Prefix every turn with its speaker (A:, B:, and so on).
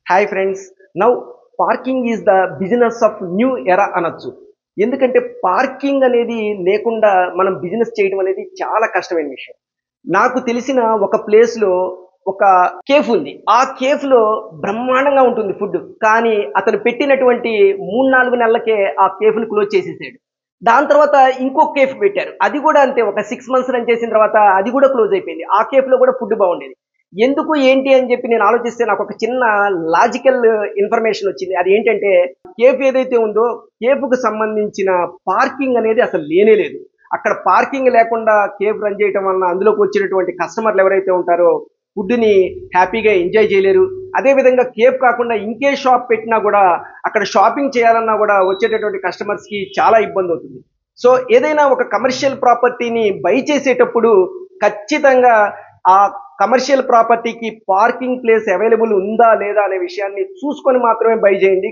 A: Hi friends. Now parking is the business of new era అనొచ్చు. ఎందుకంటే parking అనేది లేకుండా మనం బిజినెస్ చేయడం అనేది చాలా కష్టమైన విషయం. నాకు తెలిసిన ఒక ప్లేస్‌లో ఒక కేఫ్ ఉంది. ఆ కేఫ్‌లో బ్రహ్మాండంగా ఉంటుంది ఫుడ్. కానీ అతను పెట్టినటువంటి 3, 4 నెలలకే ఆ కేఫ్‌ని క్లోజ్ చేసేసాడు. దాని తర్వాత ఇంకో కేఫ్ పెట్టారు. అది కూడా అంతే ఒక 6 మంత్స్ రన్ చేసిన తర్వాత అది కూడా క్లోజ్ అయిపోయింది. ఆ కేఫ్‌లో కూడా ఫుడ్ బాగుండేది. ఎందుకు ఏంటి అని చెప్పి నేను ఆలోచిస్తే నాకొక చిన్న లాజికల్ ఇన్ఫర్మేషన్ వచ్చింది. అదేంటంటే కేఫ్ ఏదైతే ఉందో కేఫ్‌కి సంబంధించిన పార్కింగ్ అనేది అసలు లేనే లేదు. అక్కడ పార్కింగ్ లేకుండా కేఫ్ రన్ చేయటం వలన అందులోకి వచ్చినటువంటి కస్టమర్లు ఎవరైతే ఉంటారో ఫుడ్‌ని హ్యాపీగా ఎంజాయ్ చేయలేరు. అదే విధంగా కేఫ్ కాకుండా ఇంకే షాప్ పెట్టినా కూడా అక్కడ షాపింగ్ చేయాలన్నా కూడా వచ్చేటటువంటి కస్టమర్స్‌కి చాలా ఇబ్బందవుతుంది. సో ఏదైనా ఒక కమర్షియల్ ప్రాపర్టీని బై చేసేటప్పుడు ఖచ్చితంగా ఆ కమర్షియల్ ప్రాపర్టీకి పార్కింగ్ ప్లేస్ అవైలబుల్ ఉందా లేదా అనే విషయాన్ని చూసుకొని మాత్రమే బై చేయండి.